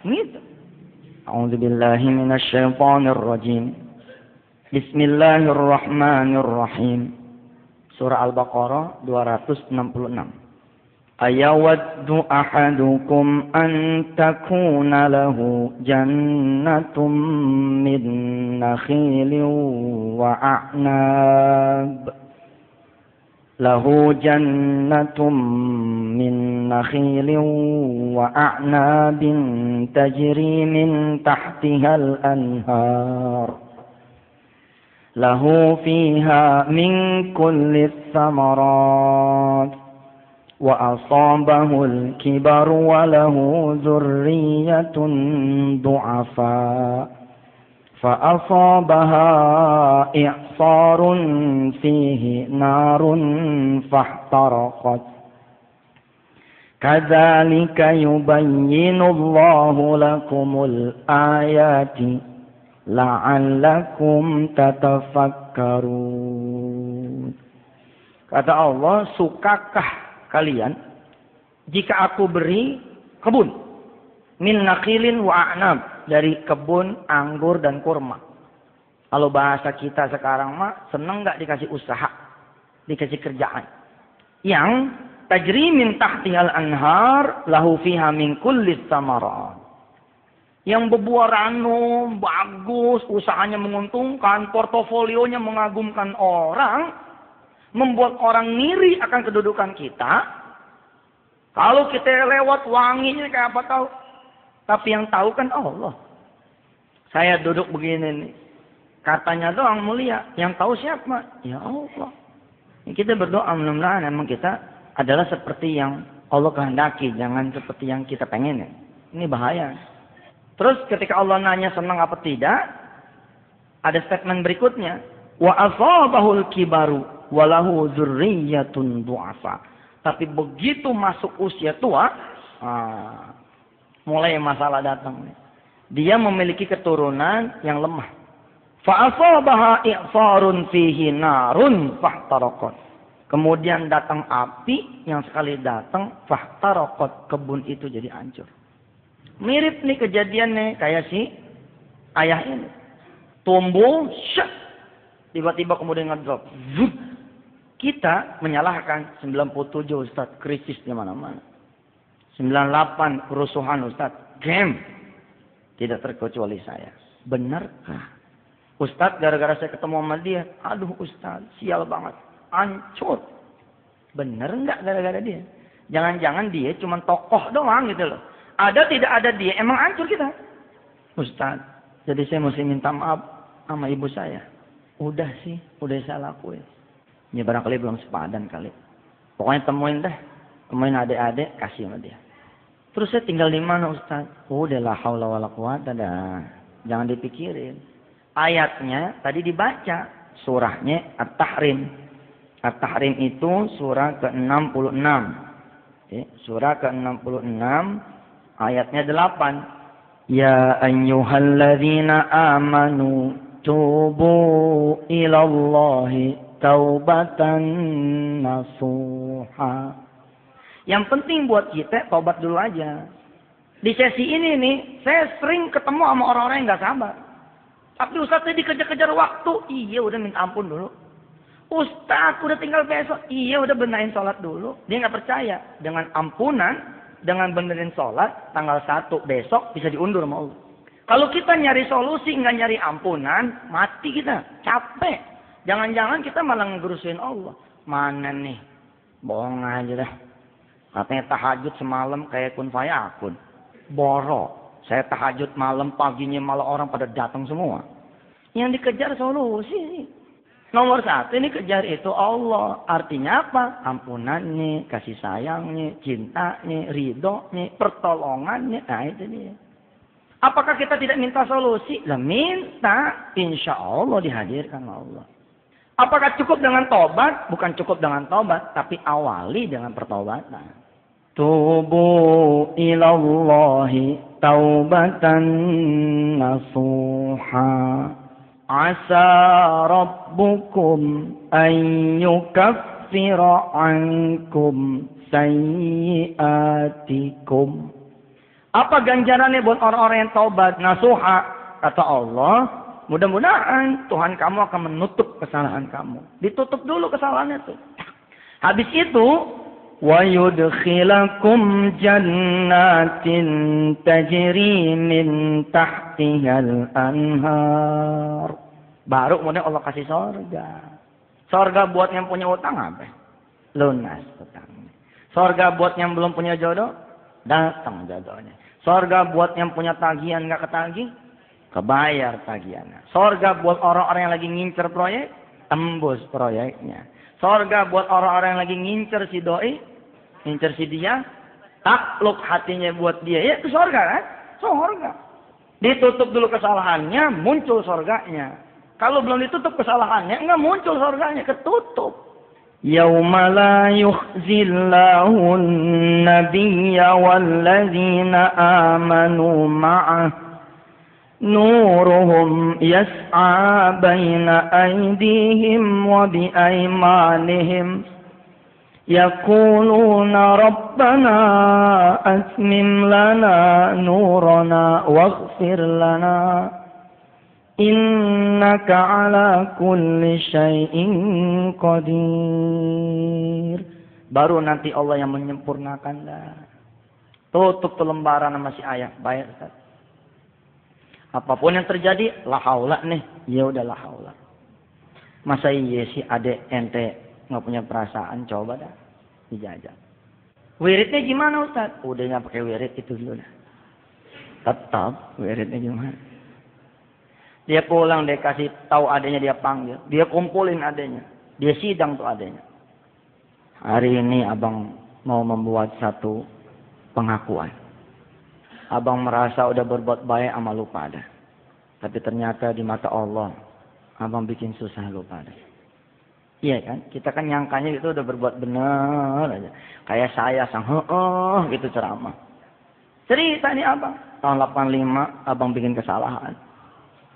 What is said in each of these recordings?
Gitu. A'udzubillahi minasyaitonirrajim. Bismillahirrahmanirrahim. Surah Al-Baqarah 266. Ayawaddu ahadukum an takuna lahu jannatum min nakhilin wa a'nab. Lahu jannatum min nakhilin wa a'nabin tajri min tahtihal anhar. Lahu fiha min kulli thamarat wa asabahul kibar wa lahu dzurriyyatun du'afa fa asabaha i'sarun fihi narun fahtaraqat kadzalika yubayyinullahu lakumul ayati la'allakum tatafakkarun. Kata Allah, sukakah kalian jika aku beri kebun min nakhilin wa a'nab, dari kebun anggur dan kurma. Kalau bahasa kita sekarang mah, seneng nggak dikasih usaha, dikasih kerjaan yang tajri min tahtihal anhar lahu fiha min kulli tsamarat, yang berbuah ranum, bagus, usahanya menguntungkan, portofolionya mengagumkan orang, membuat orang ngiri akan kedudukan kita. Kalau kita lewat wanginya kayak apa tahu? Tapi yang tahu kan Allah. Saya duduk begini nih, katanya doang mulia, yang tahu siapa? Ya Allah. Kita berdoa mudah-mudahan memang kita adalah seperti yang Allah kehendaki, jangan seperti yang kita pengen. Ini bahaya. Terus ketika Allah nanya senang apa tidak, ada statement berikutnya. Wa asabahul kibaru walahu dzurriyyatun du'afa. Tapi begitu masuk usia tua, mulai masalah datang. Dia memiliki keturunan yang lemah. Fa asabaha i'sarun fihi narun fahtaraqat. Kemudian datang api yang sekali datang fahtaraqat, kebun itu jadi hancur. Mirip nih kejadiannya kayak si ayah ini. Tumbuh, syah, tiba-tiba kemudian ngedrop. Zup. Kita menyalahkan 97 Ustaz, krisis di mana-mana. 98 kerusuhan Ustaz, game. Tidak terkecuali saya. Benarkah? Ustaz gara-gara saya ketemu sama dia, aduh Ustaz, sial banget. Hancur. Bener enggak gara-gara dia? Jangan-jangan dia cuma tokoh doang gitu loh. Ada tidak ada dia, emang hancur kita. Ustaz, jadi saya mesti minta maaf sama ibu saya. Udah sih, udah saya lakuin. Ya barangkali belum sepadan kali. Pokoknya temuin deh. Temuin adik-adik, kasih sama dia. Terus saya tinggal di mana Ustaz? Udah la haula wala quwata dah. Jangan dipikirin. Ayatnya tadi dibaca. Surahnya At-Tahrim. At-Tahrim itu surah ke-66. Surah ke-66. Ayatnya 8. Ya ayyuhalladzina amanu tubu ilallahi taubatan nasuha. Yang penting buat kita taubat dulu aja. Di sesi ini nih, saya sering ketemu sama orang-orang yang gak sabar. Tapi Ustaz tadi dikejar-kejar waktu. Iya udah minta ampun dulu. Ustaz udah tinggal besok. Iya udah benerin sholat dulu. Dia gak percaya. Dengan ampunan, dengan benerin sholat, tanggal 1 besok bisa diundur sama Allah. Kalau kita nyari solusi, nggak nyari ampunan, mati kita. Capek. Jangan-jangan kita malah ngegerusuin Allah. Mana nih? Bohong aja dah. Katanya tahajud semalam kayak kun fayakun. Borok. Saya tahajud malam, paginya malah orang pada datang semua. Yang dikejar solusi. Nomor 1 ini kejar itu Allah. Artinya apa? Ampunannya, kasih sayangnya, cintanya, ridhonya, pertolongannya. Nah itu dia. Apakah kita tidak minta solusi? Lah minta. Insya Allah dihadirkan Allah. Apakah cukup dengan tobat? Bukan cukup dengan tobat. Tapi awali dengan pertobatan. Tubu ilallahi taubatan nasuha. Asa rabbukum an yukaffira ankum sayyiatikum. Apa ganjarannya buat orang-orang yang taubat nasuha? Kata Allah, mudah-mudahan Tuhan kamu akan menutup kesalahan kamu. Ditutup dulu kesalahannya tuh. Habis itu, wa yudkhilakum jannatin tajri min tahtihal anhar. Baru kemudian Allah kasih surga. Surga buat yang punya utang apa? Lunas utangnya. Surga buat yang belum punya jodoh, datang jodohnya. Surga buat yang punya tagihan nggak ketagih, kebayar tagihannya. Surga buat orang-orang yang lagi ngincer proyek, tembus proyeknya. Surga buat orang-orang yang lagi ngincer si doi, ngincer si dia, takluk hatinya buat dia. Ya itu surga kan? Surga. Ditutup dulu kesalahannya, muncul surganya. Kalau belum ditutup kesalahannya, enggak muncul surganya, ketutup. Yauma la yukhzillahu an-nabiyya walladzina amanu ma'ah nuruhum yas'a baina aydihim wa biaymanihim yaquluna rabbana atmim lana nurana waghfir lana innaka ala kulli syai'in qadir. Baru nanti Allah yang menyempurnakan dah. Tutup tuh lembaran sama si ayah. Baik Ustaz. Apapun yang terjadi, la haula nih. Ya udah la haula. Masa iya sih adek ente nggak punya perasaan, coba dah dijajah. Wiridnya gimana Ustaz? Udah nggak pakai wirid itu dulu dah. Tetap wiridnya gimana? Dia pulang, dia kasih tahu adanya, dia panggil. Dia kumpulin adanya. Dia sidang tuh adanya. Hari ini abang mau membuat satu pengakuan. Abang merasa udah berbuat baik sama lu pada. Tapi ternyata di mata Allah, abang bikin susah lu pada. Iya kan? Kita kan nyangkanya itu udah berbuat benar aja. Kayak saya sang gitu ceramah. Cerita nih abang. Tahun 85 abang bikin kesalahan.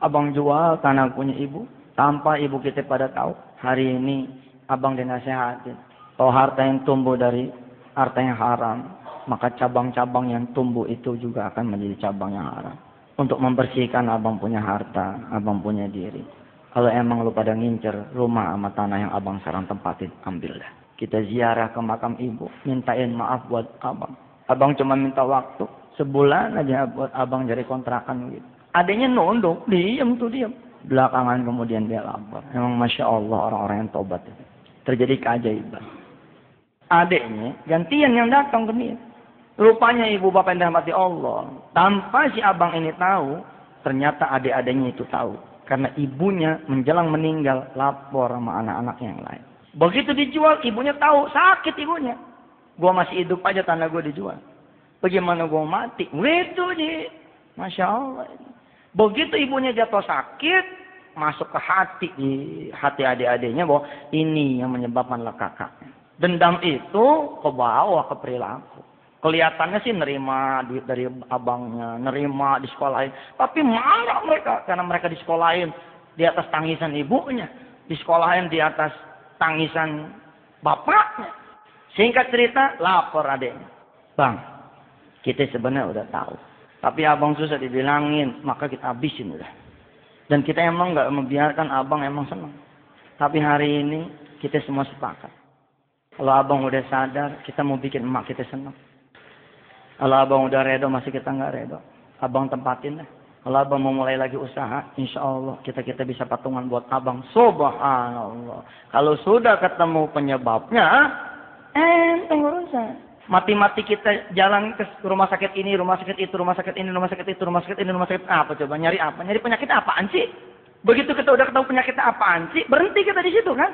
Abang jual tanah punya ibu. Tanpa ibu kita pada tahu. Hari ini abang dinasehatin. Kalau harta yang tumbuh dari harta yang haram. Maka cabang-cabang yang tumbuh itu juga akan menjadi cabang yang haram. Untuk membersihkan abang punya harta. Abang punya diri. Kalau emang lu pada ngincer rumah sama tanah yang abang sekarang tempatin. Ambillah. Kita ziarah ke makam ibu. Mintain maaf buat abang. Abang cuma minta waktu. Sebulan aja buat abang jadi kontrakan gitu. Adanya nunduk, diam. Belakangan kemudian dia lapor. Memang Masya Allah orang-orang yang tobat itu. Terjadi keajaiban. Adiknya gantian yang datang ke dia. Rupanya ibu bapak yang dirahmati Allah. Tanpa si abang ini tahu, ternyata adik-adiknya itu tahu. Karena ibunya menjelang meninggal lapor sama anak-anak yang lain. Begitu dijual, ibunya tahu, sakit ibunya. Gua masih hidup aja tanah gua dijual. Bagaimana gua mati? Gitu ji. Masya Allah. Begitu ibunya jatuh sakit, masuk ke hati adik-adiknya bahwa ini yang menyebabkan lekakaknya. Dendam itu ke bawah ke perilaku. Kelihatannya sih nerima duit dari abangnya, nerima di sekolahin. Tapi marah mereka karena mereka di sekolahin di atas tangisan ibunya, di sekolahin di atas tangisan bapaknya. Singkat cerita, lapor adiknya. Bang, kita sebenarnya udah tahu. Tapi abang susah dibilangin, maka kita habisin udah. Dan kita emang nggak membiarkan abang emang senang. Tapi hari ini kita semua sepakat. Kalau abang udah sadar, kita mau bikin emak kita senang. Kalau abang udah redo, masih kita nggak redo. Abang tempatin deh. Kalau abang mau mulai lagi usaha, insya Allah kita bisa patungan buat abang. Subhanallah. Kalau sudah ketemu penyebabnya, enteng urusan. Mati-mati kita jalan ke rumah sakit ini, rumah sakit itu, rumah sakit ini, rumah sakit itu, rumah sakit ini, rumah sakit apa coba? Nyari apa? Nyari penyakit apaan sih? Begitu kita udah ketemu penyakitnya apaan sih? Berhenti kita di situ kan?